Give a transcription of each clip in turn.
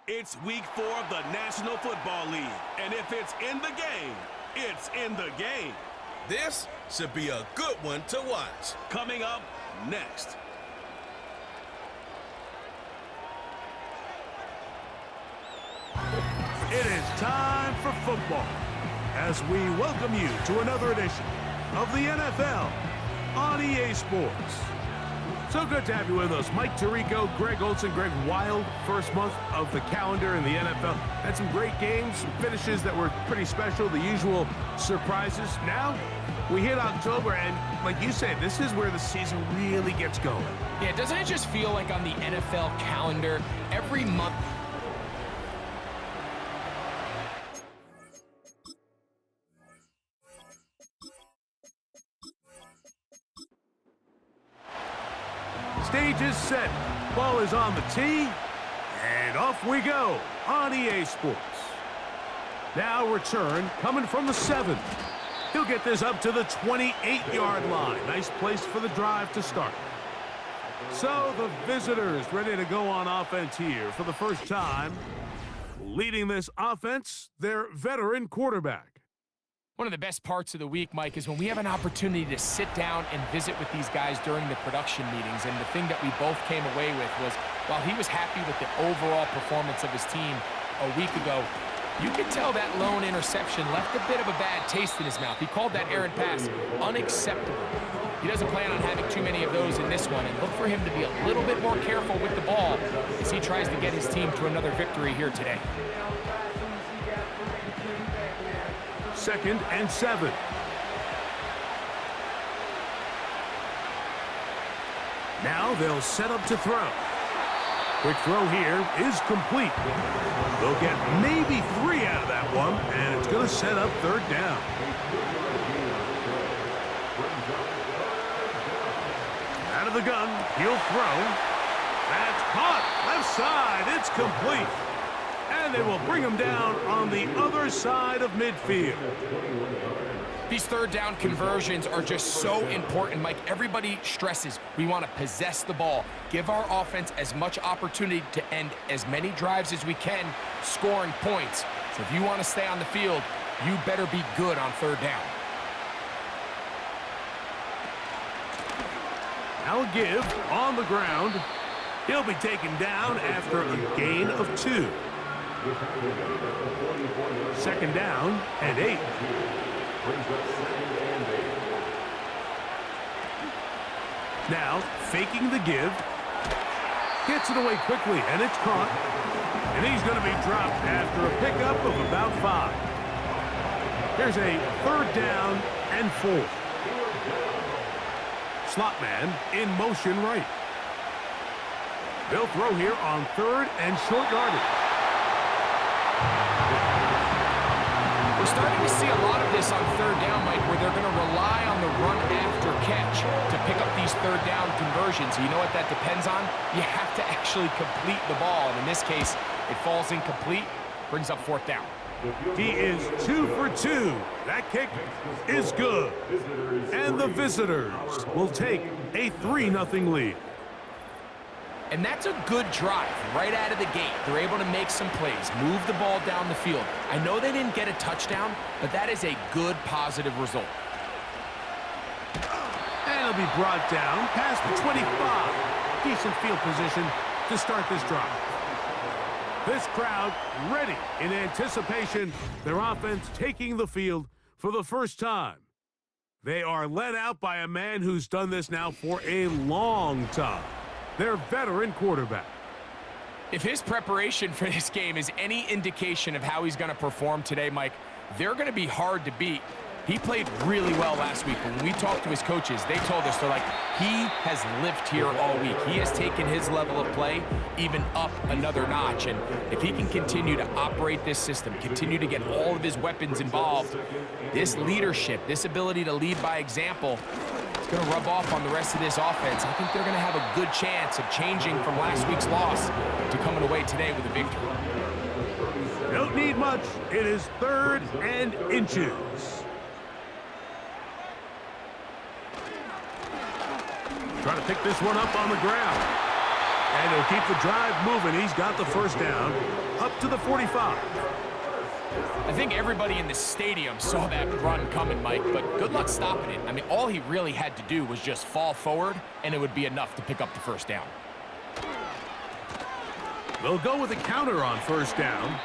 It's week 4 of the National Football League, and if it's in the game, it's in the game. This should be a good one to watch. Coming up next. It is time for football as we welcome you to another edition of the NFL on EA Sports. So good to have you with us. Mike Tirico, Greg Olson, Greg Wild, first month of the calendar in the NFL. Had some great games, some finishes that were pretty special, the usual surprises. Now, we hit October, and like you said, this is where the season really gets going. Yeah, doesn't it just feel like on the NFL calendar, every month... Stage is set. Ball is on the tee. And off we go on EA Sports. Now return coming from the 7. He'll get this up to the 28-yard line. Nice place for the drive to start. So the visitors ready to go on offense here for the first time. Leading this offense, their veteran quarterback. One of the best parts of the week, Mike, is when we have an opportunity to sit down and visit with these guys during the production meetings. And the thing that we both came away with was, while he was happy with the overall performance of his team a week ago, you could tell that lone interception left a bit of a bad taste in his mouth. He called that errant pass unacceptable. He doesn't plan on having too many of those in this one, and look for him to be a little bit more careful with the ball as he tries to get his team to another victory here today. 2nd and 7. Now they'll set up to throw. Quick throw here is complete. They'll get maybe 3 out of that one, and it's going to set up 3rd down. Out of the gun, he'll throw. That's caught. Left side, it's complete. And they will bring him down on the other side of midfield. These 3rd down conversions are just so important, Mike. Everybody stresses we want to possess the ball, give our offense as much opportunity to end as many drives as we can, scoring points. So if you want to stay on the field, you better be good on 3rd down. Now a give on the ground. He'll be taken down after a gain of 2. 2nd down and 8. Now, faking the give. Gets it away quickly, and it's caught. And he's going to be dropped after a pickup of about 5. Here's a 3rd down and 4. Slot man in motion right. They'll throw here on 3rd and short yardage. We're starting to see a lot of this on 3rd down, Mike, where they're going to rely on the run after catch to pick up these 3rd down conversions. You know what that depends on? You have to actually complete the ball. And in this case, it falls incomplete, brings up 4th down. He is 2 for 2. That kick is good. And the visitors will take a 3-0 lead. And that's a good drive right out of the gate. They're able to make some plays, move the ball down the field. I know they didn't get a touchdown, but that is a good, positive result. And he'll be brought down past the 25. Decent field position to start this drive. This crowd ready in anticipation, their offense taking the field for the first time. They are led out by a man who's done this now for a long time. Their veteran quarterback. If his preparation for this game is any indication of how he's going to perform today, Mike, they're going to be hard to beat. He played really well last week, but when we talked to his coaches, they told us, they're like, he has lived here all week. He has taken his level of play even up another notch, and if he can continue to operate this system, continue to get all of his weapons involved, this leadership, this ability to lead by example, it's going to rub off on the rest of this offense. I think they're going to have a good chance of changing from last week's loss to coming away today with a victory. Don't need much. It is 3rd and inches. Trying to pick this one up on the ground. And he'll keep the drive moving. He's got the first down up to the 45. I think everybody in the stadium saw that run coming, Mike, but good luck stopping it. I mean, all he really had to do was just fall forward, and it would be enough to pick up the first down. They'll go with a counter on first down,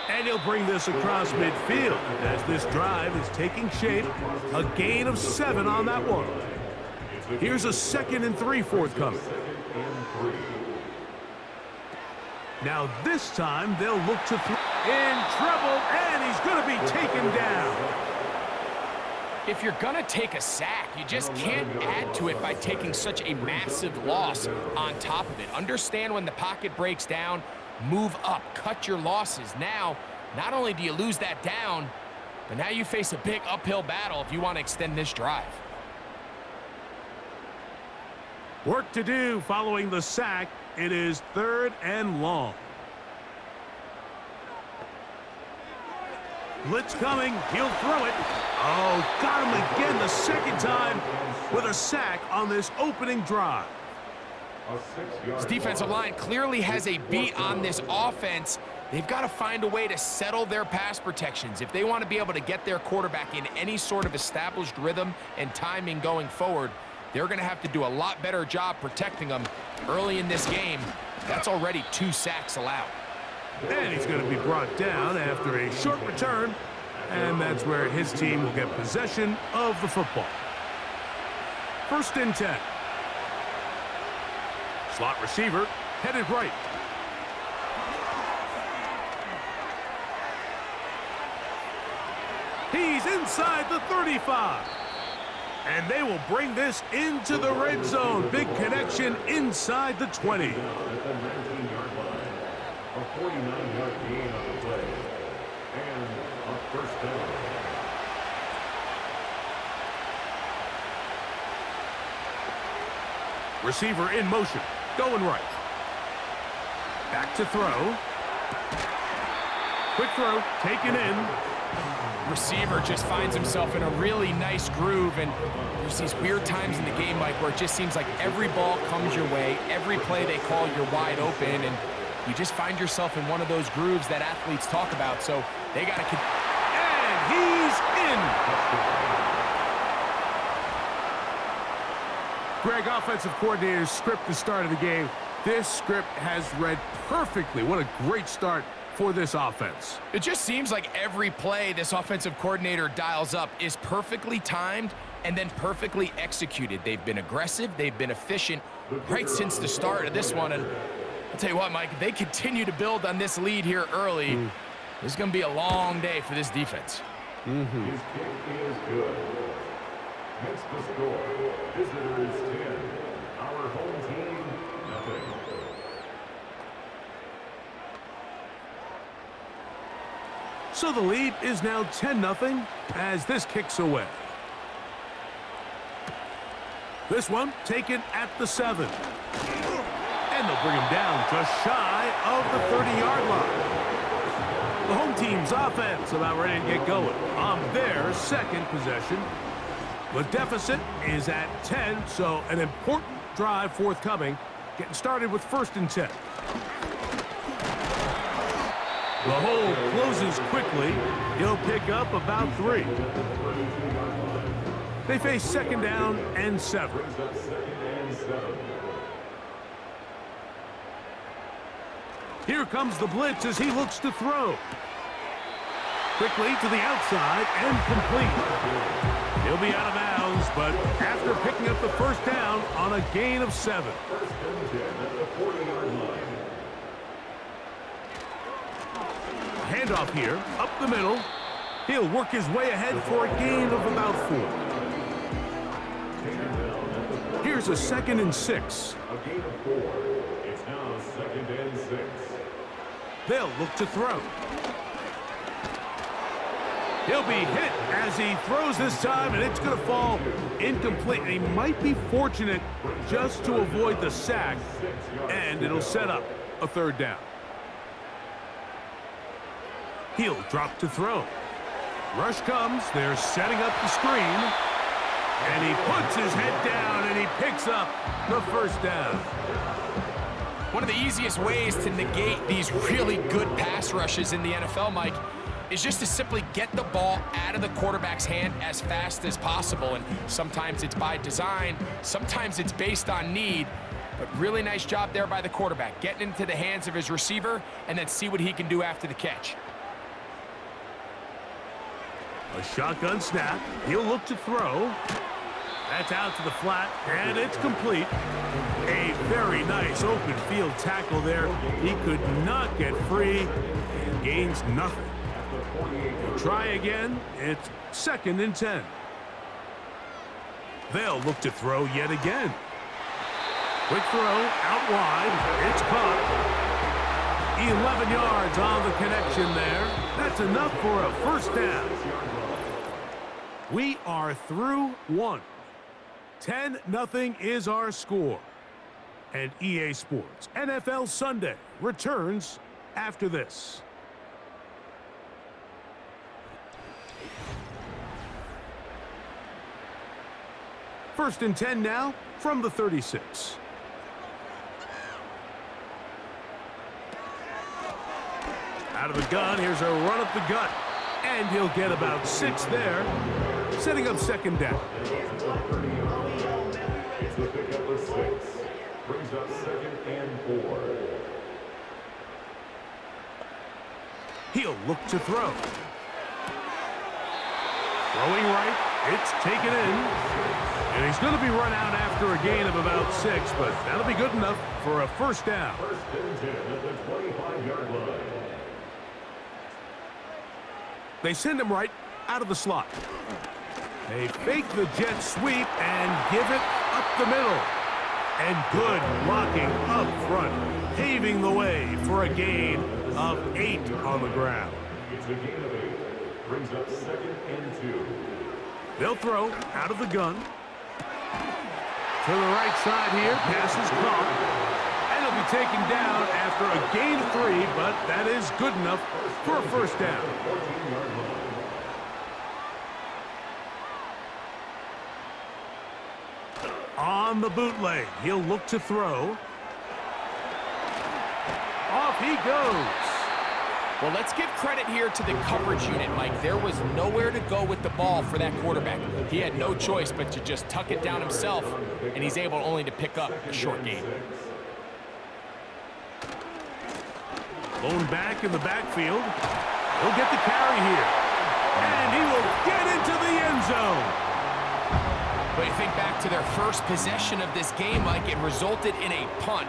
and he'll bring this across midfield as this drive is taking shape. A gain of 7 on that one. Here's a 2nd and 3 forthcoming. Now this time they'll look to throw. In trouble, and he's going to be taken down. If you're going to take a sack, you just can't add to it by taking such a massive loss on top of it. Understand when the pocket breaks down, move up, cut your losses. Now, not only do you lose that down, but now you face a big uphill battle if you want to extend this drive. Work to do following the sack. It is 3rd and long. Blitz coming. He'll throw it. Oh, got him again the second time with a sack on this opening drive. This defensive line clearly has a beat on this offense. They've got to find a way to settle their pass protections. If they want to be able to get their quarterback in any sort of established rhythm and timing going forward, they're going to have to do a lot better job protecting them early in this game. That's already 2 sacks allowed. And he's going to be brought down after a short return, and that's where his team will get possession of the football. 1st and 10. Slot receiver headed right. He's inside the 35. And they will bring this into the red zone. Big connection inside the 20. A 49-yard gain on the play. And a first down. Receiver in motion. Going right. Back to throw. Quick throw. Taken in. Receiver just finds himself in a really nice groove, and there's these weird times in the game, Mike, where it just seems like every ball comes your way, every play they call, you're wide open, and you just find yourself in one of those grooves that athletes talk about, so they got to... And he's in! Greg, offensive coordinator's script the start of the game. This script has read perfectly. What a great start for this offense. It just seems like every play this offensive coordinator dials up is perfectly timed and then perfectly executed. They've been aggressive, they've been efficient right since the start of this one, and I'll tell you what, Mike, if they continue to build on this lead here early, this is going to be a long day for this defense. His kick is good. Makes the score. Visitors 10. Our home team, nothing. So the lead is now 10-0 as this kicks away. This one taken at the 7. And they'll bring him down just shy of the 30-yard line. The home team's offense about ready to get going on their second possession. The deficit is at 10, so an important drive forthcoming. Getting started with 1st and 10. The hole closes quickly. He'll pick up about 3. They face 2nd down and 7. Here comes the blitz as he looks to throw. Quickly to the outside and complete. He'll be out of bounds, but after picking up the first down on a gain of 7. Handoff here, up the middle. He'll work his way ahead for a gain of about 4. Here's a 2nd and 6. A gain of 4. It's now 2nd and 6. They'll look to throw. He'll be hit as he throws this time, and it's going to fall incomplete. He might be fortunate just to avoid the sack, and it'll set up a 3rd down. He'll drop to throw. Rush comes. They're setting up the screen. And he puts his head down, and he picks up the first down. One of the easiest ways to negate these really good pass rushes in the NFL, Mike, is just to simply get the ball out of the quarterback's hand as fast as possible. And sometimes it's by design, sometimes it's based on need, but really nice job there by the quarterback, getting into the hands of his receiver and then see what he can do after the catch. A shotgun snap. He'll look to throw. That's out to the flat, and it's complete. A very nice open field tackle there. He could not get free and gains nothing. He'll try again. It's 2nd and 10. They'll look to throw yet again. Quick throw out wide. It's caught. 11 yards on the connection there. That's enough for a first down. We are through one. 10-0 is our score. And EA Sports NFL Sunday returns after this. First and 10 now from the 36. Out of the gun, here's a run up the gut. And he'll get about 6 there, setting up 2nd down. It's the pickup of 6. Brings up 2nd and 4. He'll look to throw. Throwing right, it's taken in. And he's going to be run out after a gain of about 6, but that'll be good enough for a first down. First and 10 at the 25-yard line. They send him right out of the slot. They fake the jet sweep and give it up the middle. And good blocking up front, paving the way for a gain of 8 on the ground. It's a gain of 8. Brings up 2nd and 2. They'll throw out of the gun. To the right side here, pass is caught. And he'll be taken down after a gain of 3, but that is good enough for a first down. 14-yard line. On the bootleg, he'll look to throw. Off he goes. Well, let's give credit here to the coverage unit, Mike. There was nowhere to go with the ball for that quarterback. He had no choice but to just tuck it down himself, and he's able only to pick up a short gain. Lone back in the backfield. He'll get the carry here. And he will get into the end zone. But you think back to their first possession of this game, Mike, it resulted in a punt.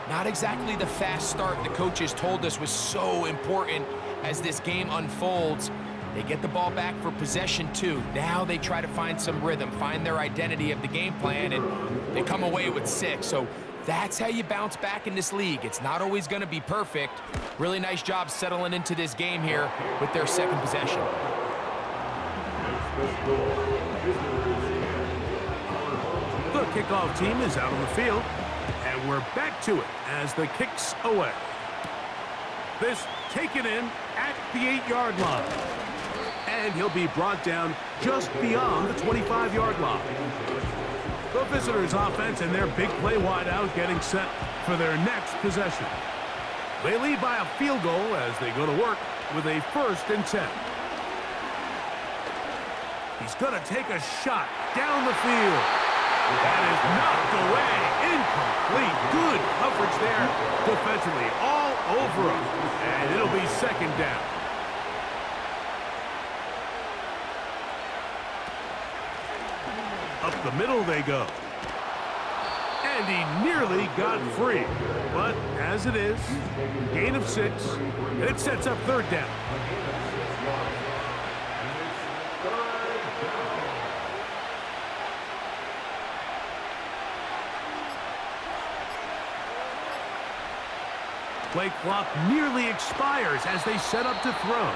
Not exactly the fast start the coaches told us was so important as this game unfolds. They get the ball back for possession 2. Now they try to find some rhythm, find their identity of the game plan, and they come away with 6. So that's how you bounce back in this league. It's not always going to be perfect. Really nice job settling into this game here with their 2nd possession. The kickoff team is out on the field. And we're back to it as the kick's away. This taken in at the 8-yard line. And he'll be brought down just beyond the 25-yard line. The visitors' offense and their big play wideout getting set for their next possession. They lead by a field goal as they go to work with a 1st and 10. He's going to take a shot down the field. That is knocked away. Incomplete. Good coverage there defensively. All over him. And it'll be 2nd down. Up the middle they go. And he nearly got free. But as it is, gain of 6. And it sets up 3rd down. Play clock nearly expires as they set up to throw.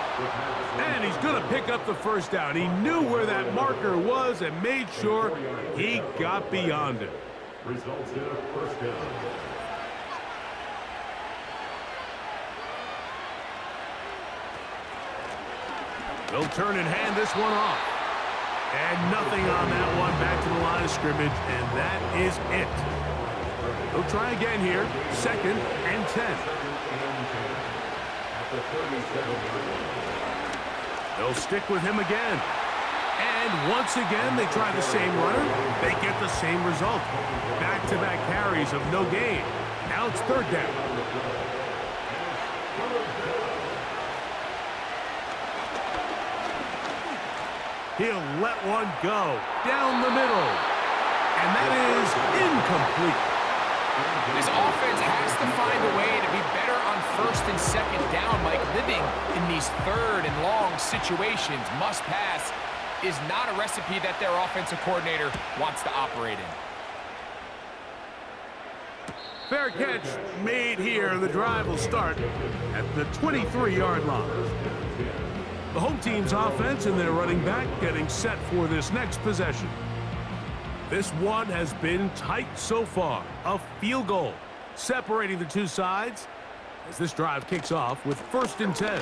And he's going to pick up the first down. He knew where that marker was and made sure he got beyond it. Results in a first down. They'll turn and hand this one off. And nothing on that one back to the line of scrimmage, and that is it. They'll try again here. 2nd and 10. At the 37-yard line. They'll stick with him again. And once again, they try the same runner. They get the same result. Back-to-back carries of no gain. Now it's 3rd down. He'll let one go down the middle. And that is incomplete. This offense has to find a way to be better on 1st and 2nd down, Mike. Living in these 3rd and long situations, must pass, is not a recipe that their offensive coordinator wants to operate in. Fair catch made here. The drive will start at the 23-yard line. The home team's offense and their running back getting set for this next possession. This one has been tight so far. A field goal separating the two sides as this drive kicks off with 1st and 10.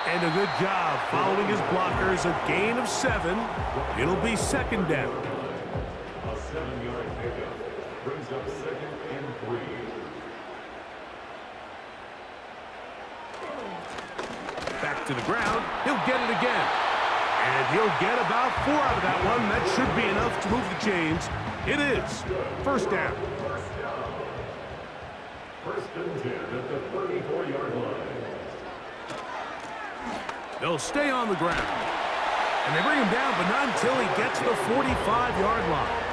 And a good job following his blockers. A gain of 7. It'll be 2nd down. A 7-yard pickup brings up 2nd and 3. Back to the ground. He'll get it again. And he'll get about 4 out of that one. That should be enough to move the chains. It is 1st down. 1st and 10 at the 34-yard line. They'll stay on the ground. And they bring him down, but not until he gets to the 45-yard line.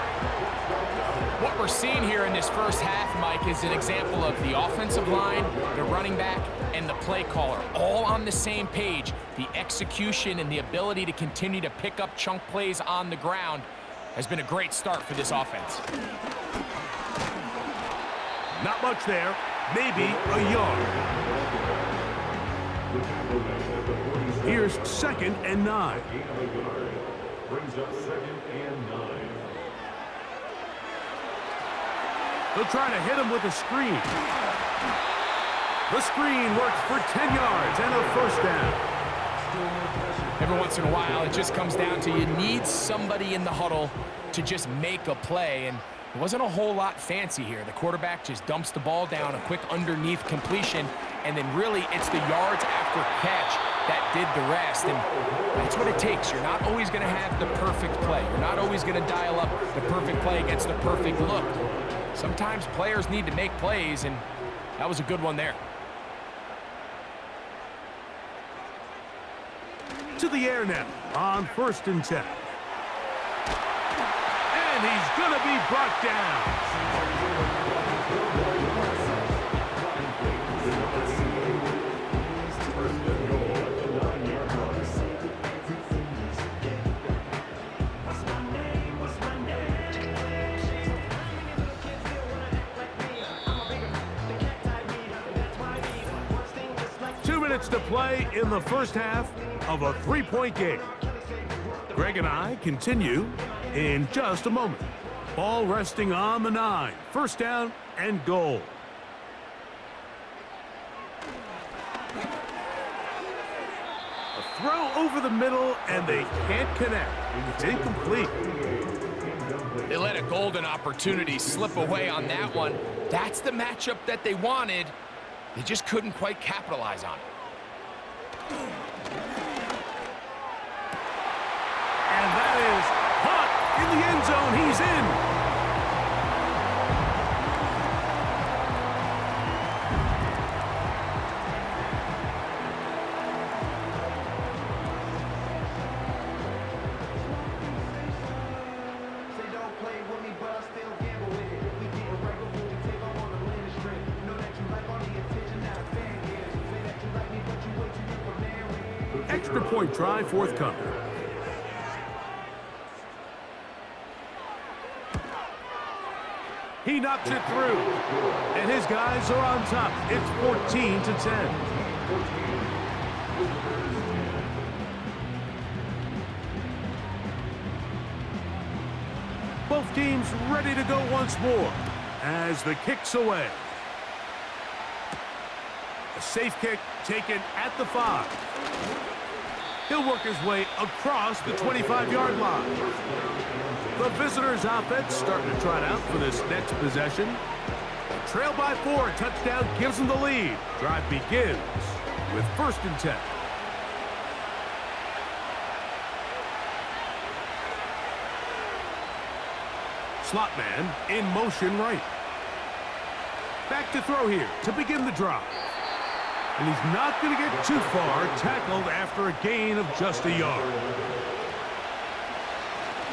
What we're seeing here in this first half, Mike, is an example of the offensive line, the running back, and the play caller all on the same page. The execution and the ability to continue to pick up chunk plays on the ground has been a great start for this offense. Not much there. Maybe a yard. Here's 2nd and 9. Brings up 2nd and 9. They'll try to hit him with a screen. The screen works for 10 yards and a 1st down. Every once in a while, it just comes down to you need somebody in the huddle to just make a play, and it wasn't a whole lot fancy here. The quarterback just dumps the ball down, a quick underneath completion, and then really it's the yards after catch that did the rest, and that's what it takes. You're not always going to have the perfect play. You're not always going to dial up the perfect play against the perfect look. Sometimes players need to make plays, and that was a good one there. To the air now on 1st and 10. And he's going to be brought down. 2 minutes to play in the first half of a 3-point game. Greg and I continue in just a moment. Ball resting on the 9. 1st down and goal. A throw over the middle, and they can't connect. It's incomplete. They let a golden opportunity slip away on that one. That's the matchup that they wanted. They just couldn't quite capitalize on it. And that is caught in the end zone. He's in. Extra point try forthcoming. He knocks it through, and his guys are on top. It's 14-10. Both teams ready to go once more as the kick's away. A safe kick taken at the 5. He'll work his way across the 25-yard line. The visitors' offense starting to trot out for this next possession. Trail by 4, touchdown gives them the lead. Drive begins with 1st and 10. Slot man in motion right. Back to throw here to begin the drive. And he's not going to get too far, tackled after a gain of just a yard.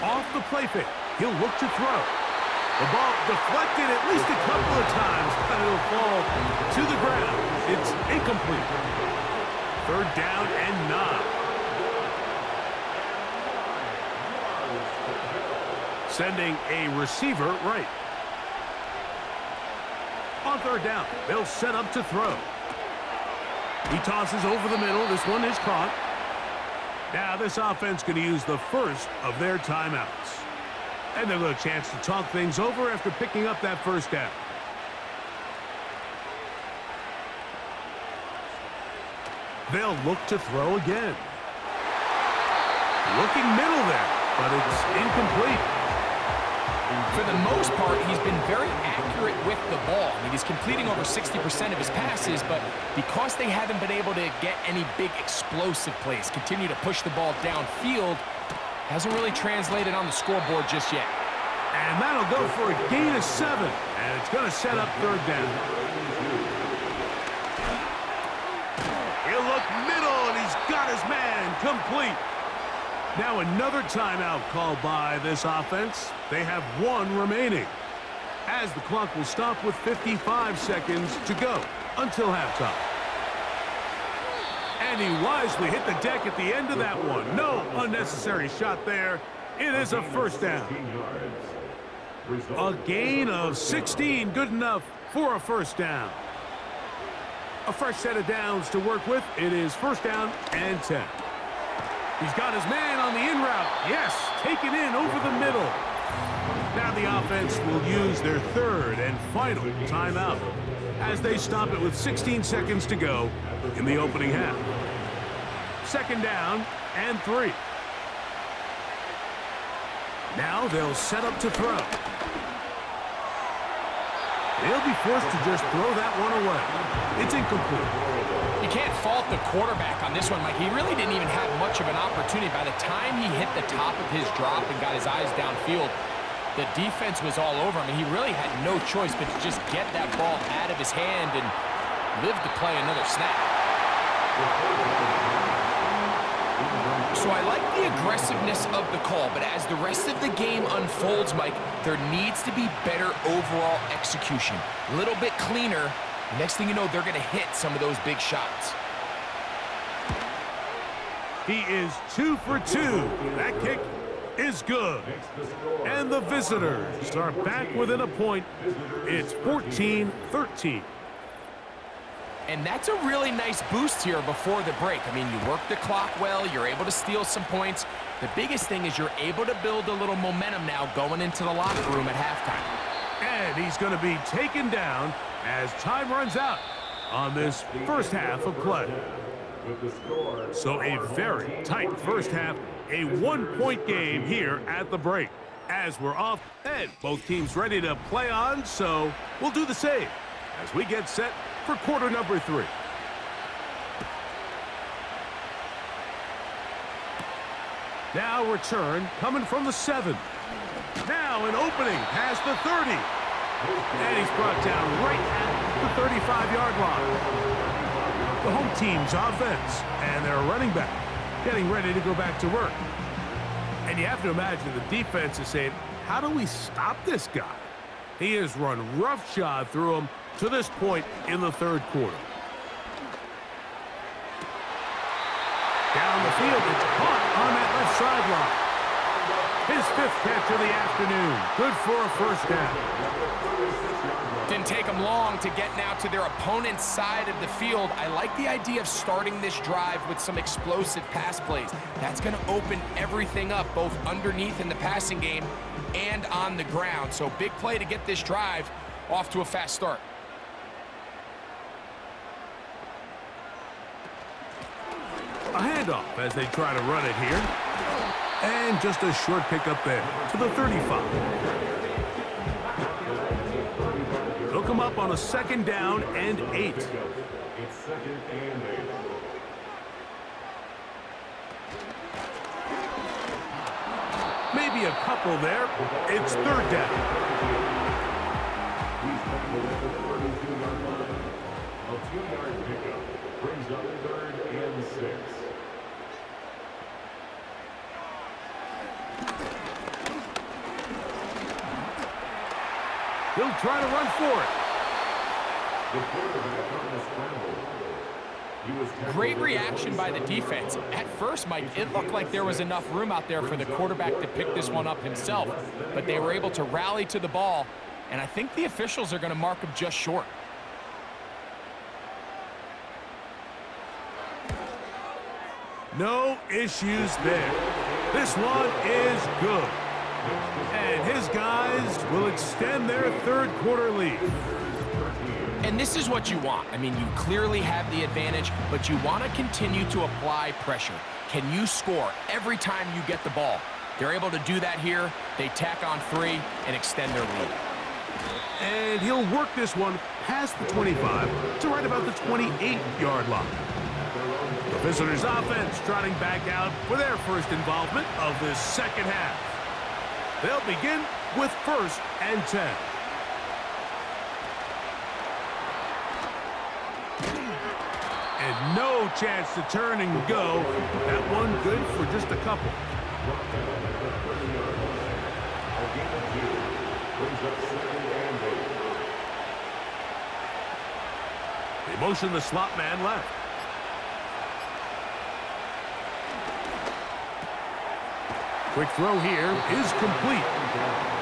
Off the play fake, he'll look to throw. The ball deflected at least a couple of times, but it'll fall to the ground. It's incomplete. 3rd down and 9. Sending a receiver right. On 3rd down, they'll set up to throw. He tosses over the middle. This one is caught. Now this offense going to use the first of their timeouts. And they'll get a chance to talk things over after picking up that 1st down. They'll look to throw again. Looking middle there, but it's incomplete. For the most part, he's been very accurate with the ball. I mean, he's completing over 60% of his passes, but because they haven't been able to get any big explosive plays, continue to push the ball downfield, hasn't really translated on the scoreboard just yet. And that'll go for a gain of 7, and it's going to set up 3rd down. He'll look middle, and he's got his man complete. Now another timeout called by this offense. They have 1 remaining, as the clock will stop with 55 seconds to go until halftime. And he wisely hit the deck at the end of that one. No unnecessary shot there. It is a 1st down. A gain of 16, good enough for a 1st down. A fresh set of downs to work with. It is 1st down and 10. He's got his man on the in route. Yes, taken in over the middle. Now the offense will use their 3rd and final timeout as they stop it with 16 seconds to go in the opening half. 2nd down and 3. Now they'll set up to throw. They'll be forced to just throw that one away. It's incomplete. You can't fault the quarterback on this one, Mike. He really didn't even have much of an opportunity. By the time he hit the top of his drop and got his eyes downfield, the defense was all over him. I mean, he really had no choice but to just get that ball out of his hand and live to play another snap. So I like the aggressiveness of the call, but as the rest of the game unfolds, Mike, there needs to be better overall execution. A little bit cleaner. Next thing you know, they're going to hit some of those big shots. He is 2 for 2. That kick is good. And the visitors are back within a point. It's 14-13. And that's a really nice boost here before the break. I mean, you work the clock well, you're able to steal some points. The biggest thing is you're able to build a little momentum now going into the locker room at halftime. And he's going to be taken down as time runs out on this 1st half of play. So a very tight 1st half, a 1-point game here at the break. As we're off, and both teams ready to play on, so we'll do the same as we get set for quarter number 3. Now return coming from the 7. Now an opening past the 30. And he's brought down right at the 35-yard line. The home team's offense and their running back getting ready to go back to work. And you have to imagine the defense is saying, how do we stop this guy? He has run roughshod through him to this point in the 3rd quarter. Down the field, it's caught on that left sideline. His 5th catch of the afternoon. Good for a 1st down. Didn't take them long to get now to their opponent's side of the field. I like the idea of starting this drive with some explosive pass plays. That's going to open everything up, both underneath in the passing game and on the ground. So big play to get this drive off to a fast start. A handoff as they try to run it here. And just a short pickup there to the 35. They'll come up on a 2nd down and 8. It's 2nd and 8. Maybe a couple there. It's 3rd down. He's tackled at the 32-yard line. A 2-yard pickup brings up 3rd and 6. He'll try to run for it. The quarterback on the scramble. He was tackled Great at the reaction by the 47. defense. At first, Mike, it looked like there was enough room out there for the quarterback to pick this one up himself, but they were able to rally to the ball, and I think the officials are going to mark him just short. No issues there. This one is good. And his guys will extend their 3rd quarter lead. And this is what you want. I mean, you clearly have the advantage, but you want to continue to apply pressure. Can you score every time you get the ball? They're able to do that here. They tack on 3 and extend their lead. And he'll work this one past the 25 to right about the 28-yard line. The visitors' offense trotting back out for their first involvement of this 2nd half. They'll begin with 1st and 10. And no chance to turn and go. That one good for just a couple. They motion the slot man left. Quick throw here is complete.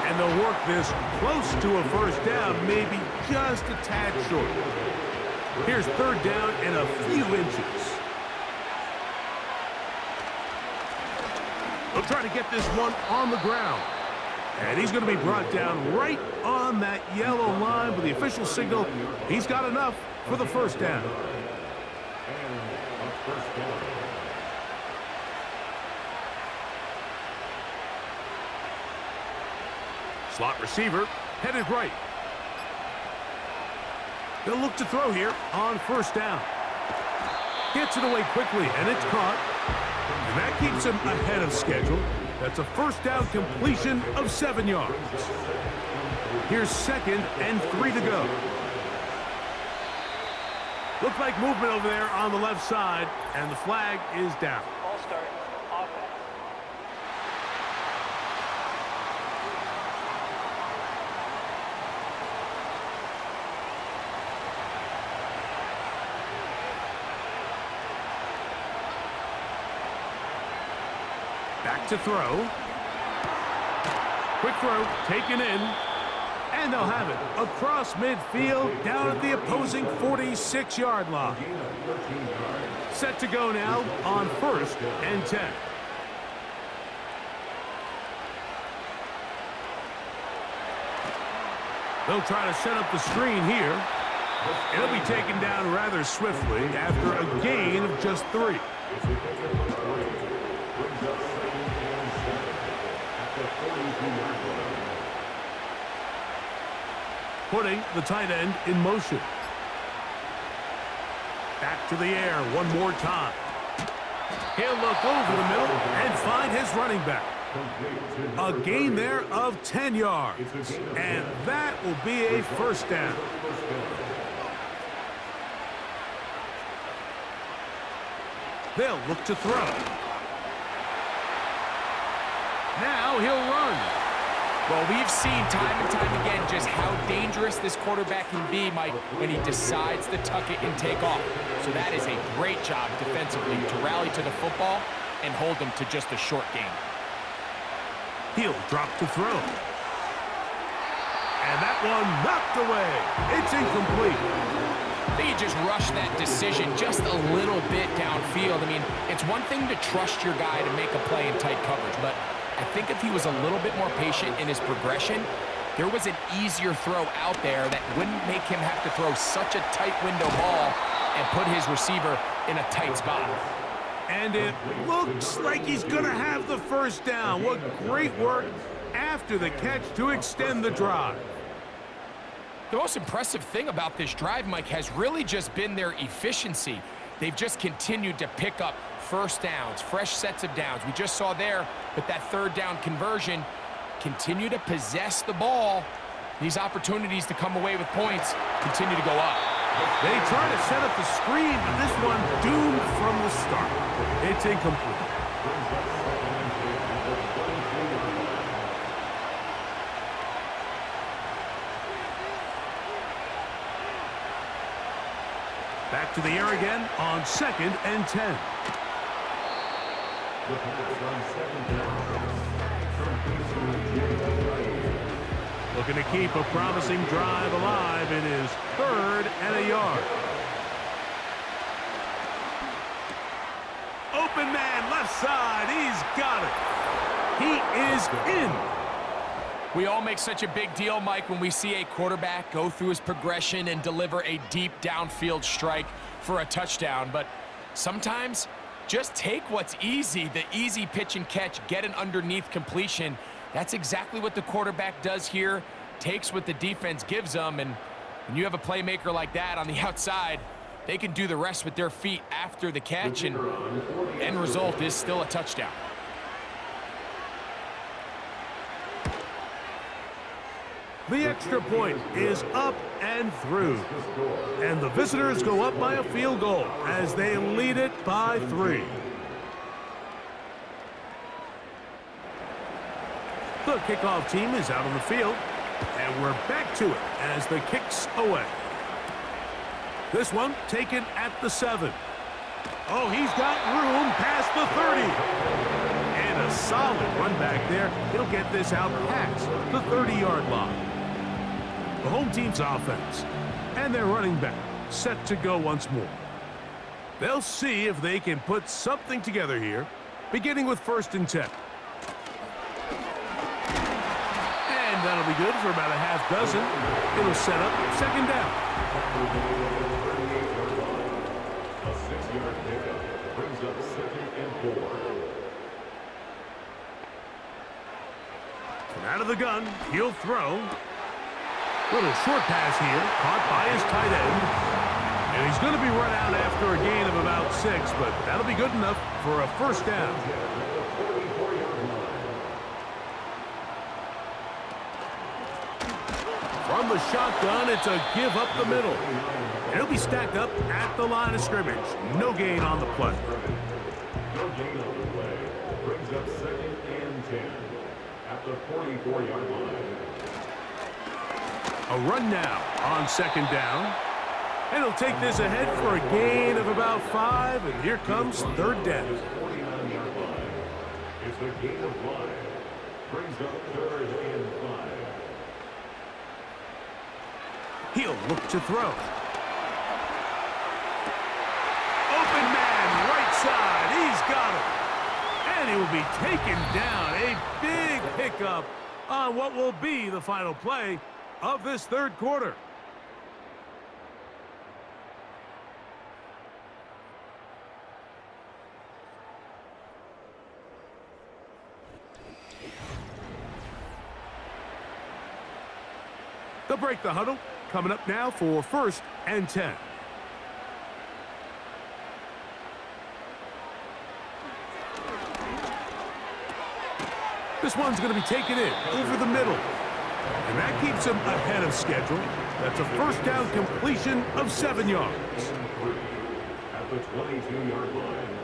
And they'll work this close to a 1st down, maybe just a tad short. Here's 3rd down and a few inches. They'll try to get this one on the ground. And he's going to be brought down right on that yellow line with the official signal. He's got enough for the 1st down. Slot receiver headed right. They'll look to throw here on 1st down. Gets it away quickly, and it's caught. And that keeps him ahead of schedule. That's a 1st down completion of 7 yards. Here's 2nd and 3 to go. Looks like movement over there on the left side, and the flag is down. Ball start. Offense. Back to throw. Quick throw, taken in. And they'll have it across midfield down at the opposing 46-yard line. Set to go now on 1st and 10. They'll try to set up the screen here. It'll be taken down rather swiftly after a gain of just 3. Putting the tight end in motion. Back to the air one more time. He'll look over the middle and find his running back. A gain there of 10 yards. And that will be a 1st down. They'll look to throw. Now he'll run. Well, we've seen time and time again just how dangerous this quarterback can be, Mike, when he decides to tuck it and take off. So that is a great job defensively to rally to the football and hold them to just a short gain. He'll drop to throw. And that one knocked away. It's incomplete. I think he just rushed that decision just a little bit downfield. I mean, it's one thing to trust your guy to make a play in tight coverage, but I think if he was a little bit more patient in his progression, there was an easier throw out there that wouldn't make him have to throw such a tight window ball and put his receiver in a tight spot. And it looks like he's going to have the first down. What great work after the catch to extend the drive. The most impressive thing about this drive, Mike, has really just been their efficiency. They've just continued to pick up first downs, fresh sets of downs. We just saw there with that third down conversion, continue to possess the ball. These opportunities to come away with points continue to go up. They try to set up the screen, but this one doomed from the start. It's incomplete. Back to the air again on 2nd and 10. Looking to keep a promising drive alive. It is 3rd and a yard. Open man, left side. He's got it. He is in. We all make such a big deal, Mike, when we see a quarterback go through his progression and deliver a deep downfield strike for a touchdown. But sometimes just take what's easy, the easy pitch and catch, get an underneath completion. That's exactly what the quarterback does here, takes what the defense gives them, and when you have a playmaker like that on the outside, they can do the rest with their feet after the catch, and the end result is still a touchdown. The extra point is up and through, and the visitors go up by a field goal as they lead it by 3. The kickoff team is out on the field, and we're back to it as the kick's away. This one taken at the 7. Oh, he's got room past the 30. And a solid run back there. He'll get this out past the 30-yard line. The home team's offense, and their running back set to go once more. They'll see if they can put something together here, beginning with 1st and 10. And that'll be good for about a half dozen. It'll set up 2nd down. A 6-yard pickup brings up 2nd and 4. From out of the gun, he'll throw. Little short pass here, caught by his tight end. And he's going to be run out after a gain of about 6, but that'll be good enough for a 1st down. From the shotgun, it's a give up the middle. And he'll be stacked up at the line of scrimmage. No gain on the play. No gain on the play. Brings up 2nd and 10 at the 44-yard line. A run now on 2nd down. And he'll take this ahead for a gain of about 5. And here comes 3rd down. 49-yard line. It's a gain of 5. Brings up 3rd and 5. He'll look to throw. Open man, right side. He's got it. And he will be taken down. A big pickup on what will be the final play of this 3rd quarter. They'll break the huddle. Coming up now for 1st and 10. This one's going to be taken in over the middle. And that keeps him ahead of schedule. That's a 1st down completion of 7 yards. At the 22-yard line.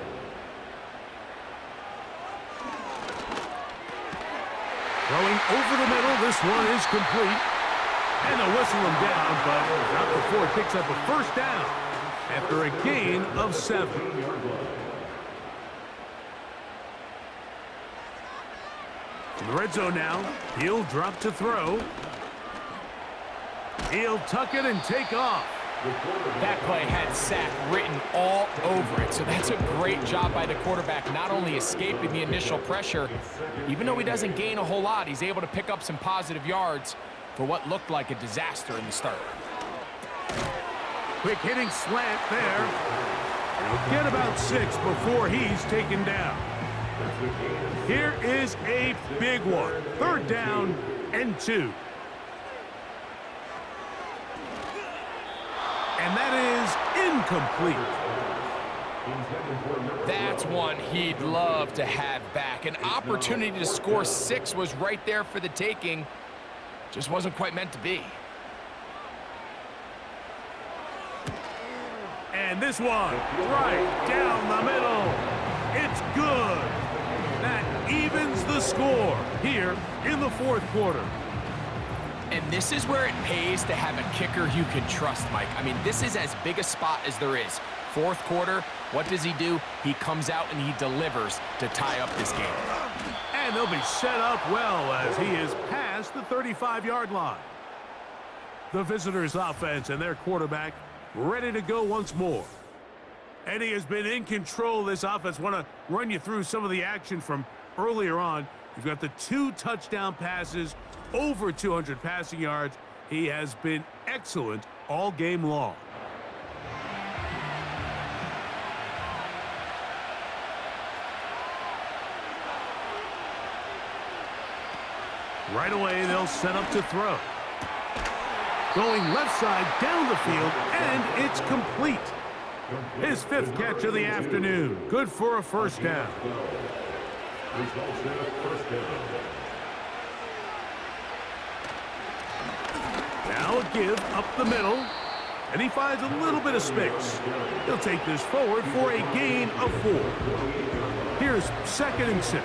Throwing over the middle, this one is complete. And they'll whistle him down, but not before it picks up a 1st down after a gain of 7. In the red zone now, he'll drop to throw. He'll tuck it and take off. That play had sack written all over it, so that's a great job by the quarterback, not only escaping the initial pressure, even though he doesn't gain a whole lot, he's able to pick up some positive yards for what looked like a disaster in the start. Quick hitting slant there. He'll get about 6 before he's taken down. Here is a big one. 3rd down and 2. And that is incomplete. That's one he'd love to have back. An opportunity to score 6 was right there for the taking. Just wasn't quite meant to be. And this one, right down the middle. It's good. That evens the score here in the 4th quarter. And this is where it pays to have a kicker you can trust, Mike. I mean, this is as big a spot as there is. 4th quarter, what does he do? He comes out and he delivers to tie up this game. And they'll be set up well as he is past the 35-yard line. The visitors' offense and their quarterback ready to go once more. And he has been in control of this offense. Want to run you through some of the action from earlier on. He's got the 2 touchdown passes, over 200 passing yards. He has been excellent all game long. Right away, they'll set up to throw. Going left side down the field, and it's complete. His 5th catch of the afternoon. Good for a 1st down. Now a give up the middle, and he finds a little bit of space. He'll take this forward for a gain of 4. Here's 2nd and 6.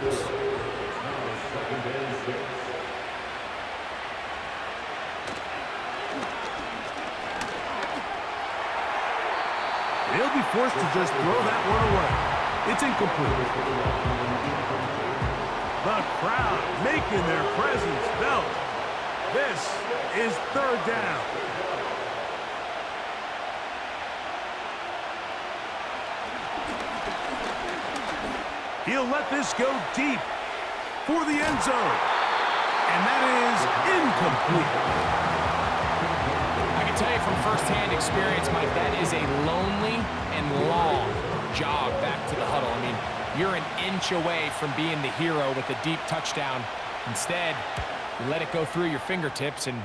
They'll be forced to just throw that one away. It's incomplete. The crowd making their presence felt. This is 3rd down. He'll let this go deep for the end zone. And that is incomplete. I can tell you from firsthand experience, Mike, that is a lonely and long jog back to the huddle. I mean, you're an inch away from being the hero with a deep touchdown. Instead, you let it go through your fingertips, and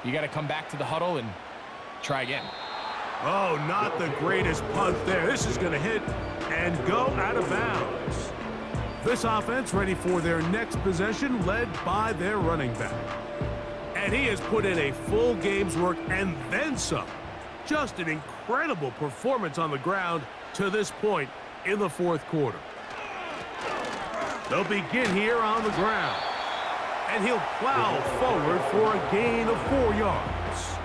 you got to come back to the huddle and try again. Oh, not the greatest punt there. This is going to hit and go out of bounds. This offense ready for their next possession, led by their running back. And he has put in a full game's work and then some. Just an incredible performance on the ground to this point in the 4th quarter. They'll begin here on the ground. And he'll plow forward for a gain of 4 yards.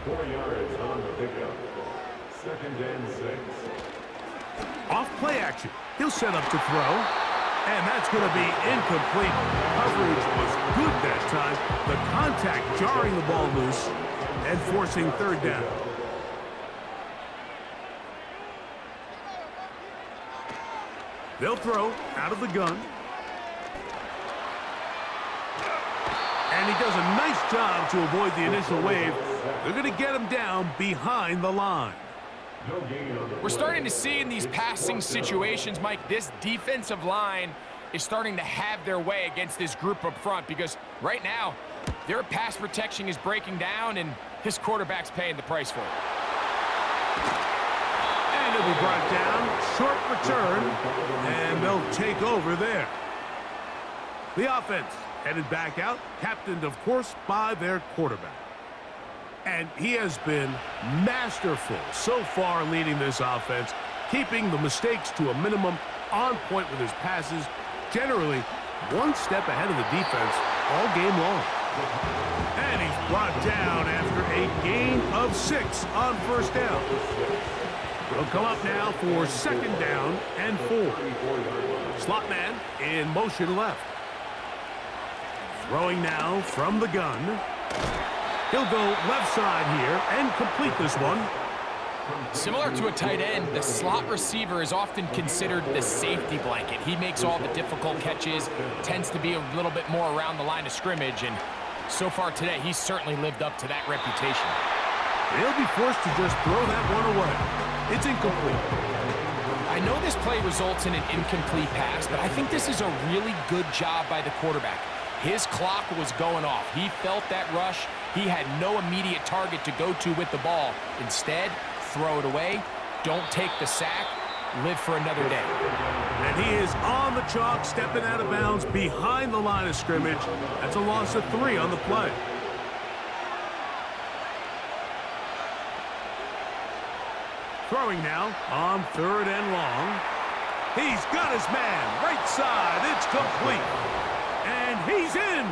4 yards on the pickup. 2nd and 6. Off play action. He'll set up to throw. And that's going to be incomplete. Coverage was good that time. The contact jarring the ball loose and forcing 3rd down. They'll throw out of the gun. And he does a nice job to avoid the initial wave. They're going to get him down behind the line. We're starting to see in these passing situations, Mike, this defensive line is starting to have their way against this group up front, because right now their pass protection is breaking down and his quarterback's paying the price for it. And it'll be brought down. Short return. And they'll take over there. The offense headed back out, captained, of course, by their quarterback. And he has been masterful so far leading this offense, keeping the mistakes to a minimum, on point with his passes, generally one step ahead of the defense all game long. And he's brought down after a gain of 6 on 1st down. He'll come up now for 2nd down and 4. Slot man in motion left. Throwing now from the gun. He'll go left side here and complete this one. Similar to a tight end, the slot receiver is often considered the safety blanket. He makes all the difficult catches, tends to be a little bit more around the line of scrimmage, and so far today, he's certainly lived up to that reputation. They'll be forced to just throw that one away. It's incomplete. I know this play results in an incomplete pass, but I think this is a really good job by the quarterback. His clock was going off. He felt that rush. He had no immediate target to go to with the ball. Instead, throw it away. Don't take the sack. Live for another day. And he is on the chalk, stepping out of bounds behind the line of scrimmage. That's a loss of 3 on the play. Throwing now on 3rd and long. He's got his man. Right side. It's complete. And he's in.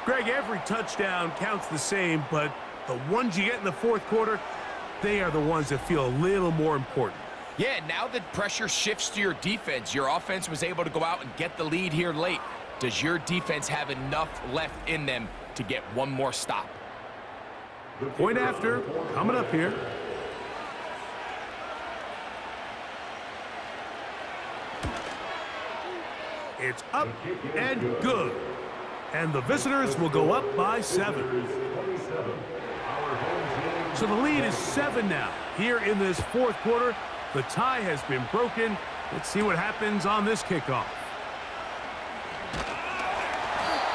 Greg, every touchdown counts the same, but the ones you get in the 4th quarter, they are the ones that feel a little more important. Yeah, now that pressure shifts to your defense, your offense was able to go out and get the lead here late. Does your defense have enough left in them to get one more stop? Point after, coming up here. It's up and good. And the visitors will go up by 7. So the lead is 7 now. Here in this 4th quarter, the tie has been broken. Let's see what happens on this kickoff.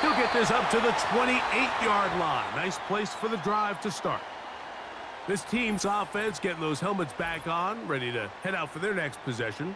He'll get this up to the 28-yard line. Nice place for the drive to start. This team's offense getting those helmets back on, ready to head out for their next possession.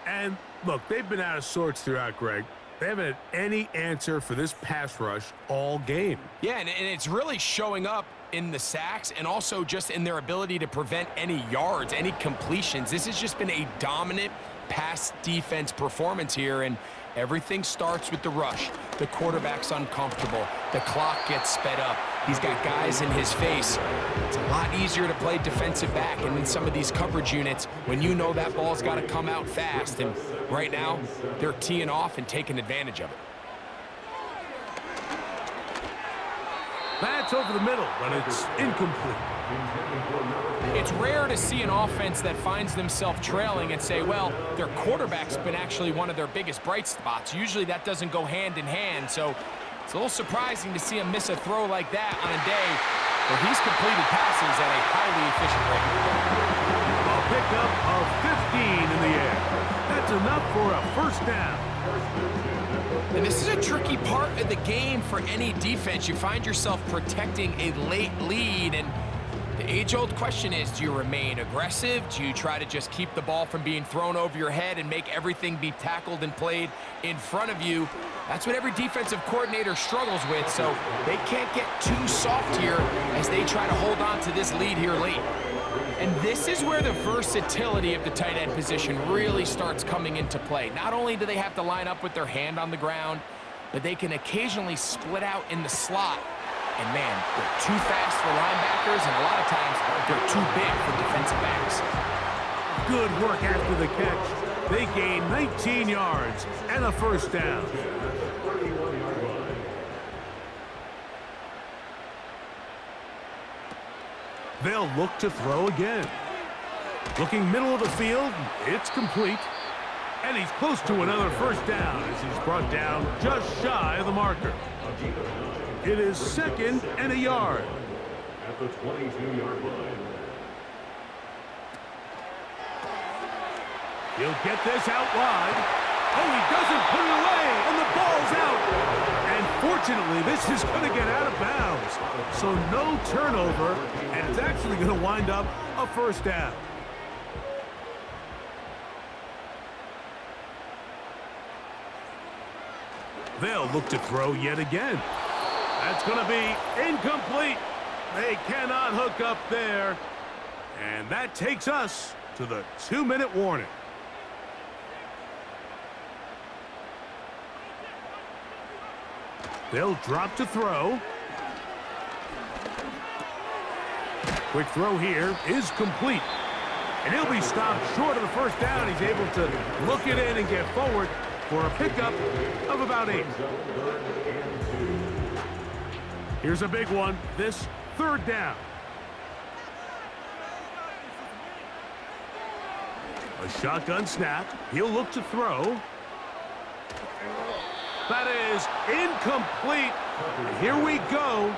And look, they've been out of sorts throughout, Greg. They haven't had any answer for this pass rush all game. Yeah, and it's really showing up in the sacks and also just in their ability to prevent any yards, any completions. This has just been a dominant pass defense performance here, and everything starts with the rush. The quarterback's uncomfortable. The clock gets sped up. He's got guys in his face. It's a lot easier to play defensive back, and in some of these coverage units, when you know that ball's got to come out fast, and right now, they're teeing off and taking advantage of it. That's over the middle, but it's incomplete. It's rare to see an offense that finds themselves trailing and say, well, their quarterback's been actually one of their biggest bright spots. Usually that doesn't go hand in hand, so it's a little surprising to see him miss a throw like that on a day where he's completed passes at a highly efficient rate. A pickup of 15 in the air. That's enough for a 1st down. And this is a tricky part of the game for any defense. You find yourself protecting a late lead, and the age-old question is, do you remain aggressive? Do you try to just keep the ball from being thrown over your head and make everything be tackled and played in front of you? That's what every defensive coordinator struggles with, so they can't get too soft here as they try to hold on to this lead here late. And this is where the versatility of the tight end position really starts coming into play. Not only do they have to line up with their hand on the ground, but they can occasionally split out in the slot. And man, they're too fast for linebackers, and a lot of times they're too big for defensive backs. Good work after the catch. They gain 19 yards and a 1st down. They'll look to throw again. Looking middle of the field, it's complete. And he's close to another 1st down as he's brought down just shy of the marker. It is 2nd and a yard. At the 22-yard line. He'll get this out wide. Oh, he doesn't put it away, and the ball's out. And fortunately, this is going to get out of bounds. So no turnover, and it's actually going to wind up a 1st down. They'll look to throw yet again. That's going to be incomplete. They cannot hook up there. And that takes us to the 2-minute warning. They'll drop to throw. Quick throw here is complete. And he'll be stopped short of the 1st down. He's able to look it in and get forward for a pickup of about 8. Here's a big one. This 3rd down. A shotgun snap. He'll look to throw. That is incomplete. Here we go.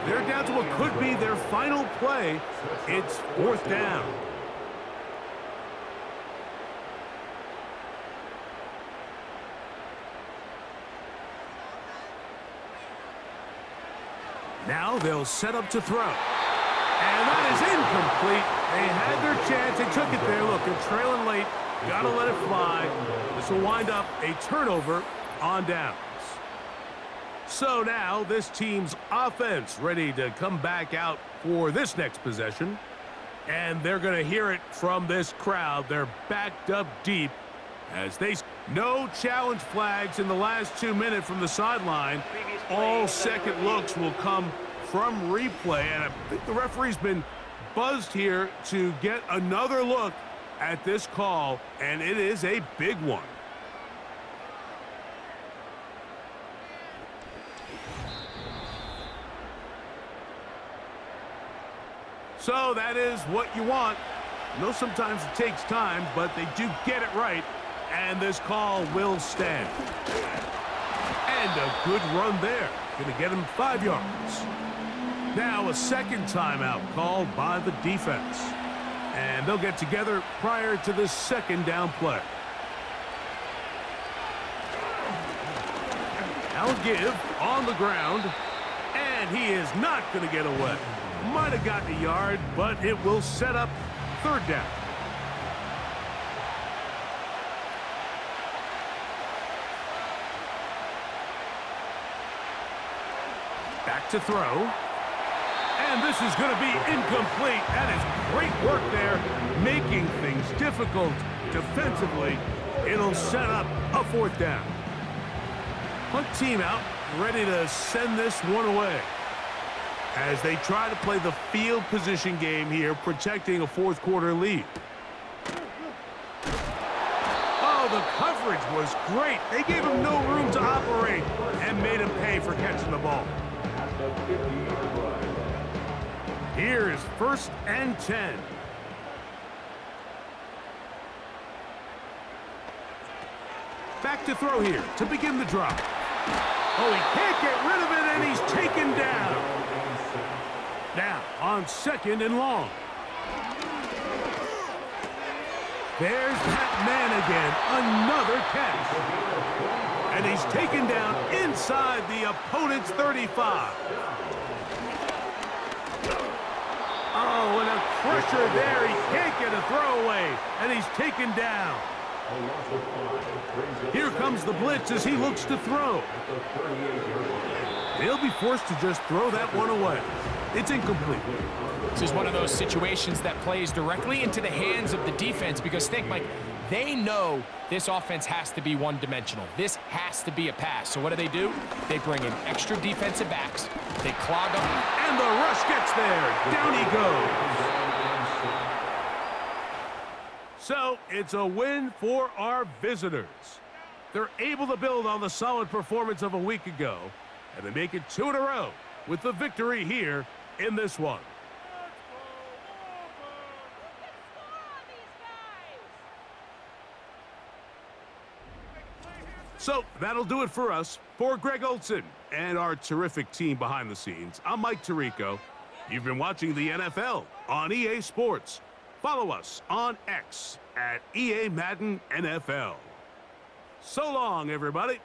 They're down to what could be their final play. It's 4th down. Now they'll set up to throw. And that is incomplete. They had their chance. They took it there. Look, they're trailing late. Got to let it fly. This will wind up a turnover on downs. So now this team's offense ready to come back out for this next possession. And they're going to hear it from this crowd. They're backed up deep as they... No challenge flags in the last 2 minutes from the sideline. All second looks will come from replay. And I think the referee's been buzzed here to get another look at this call. And it is a big one. So that is what you want. I know sometimes it takes time, but they do get it right. And this call will stand. And a good run there. Going to get him 5 yards. Now a second timeout called by the defense. And they'll get together prior to the second down play. Now give on the ground. And he is not going to get away. Might have gotten a yard, but it will set up 3rd down. Back to throw. And this is going to be incomplete. That is great work there, making things difficult defensively. It'll set up a 4th down. Punt team out, ready to send this one away as they try to play the field position game here, protecting a 4th quarter lead. Oh, the coverage was great. They gave him no room to operate and made him pay for catching the ball. Here is 1st and 10. Back to throw here to begin the drop. Oh, he can't get rid of it, and he's taken down. Now, on 2nd and long. There's that man again. Another catch. And he's taken down inside the opponent's 35. Oh, and a pressure there. He can't get a throwaway, and he's taken down. Here comes the blitz as he looks to throw. He'll be forced to just throw that one away. It's incomplete. This is one of those situations that plays directly into the hands of the defense because think, Mike, they know this offense has to be one-dimensional. This has to be a pass. So what do? They bring in extra defensive backs. They clog up. And the rush gets there. Down he goes. So it's a win for our visitors. They're able to build on the solid performance of a week ago, and they make it 2 in a row with the victory here in this one. So that'll do it for us. For Greg Olson and our terrific team behind the scenes, I'm Mike Tirico. You've been watching the NFL on EA Sports. Follow us on X at EA Madden NFL. So long, everybody.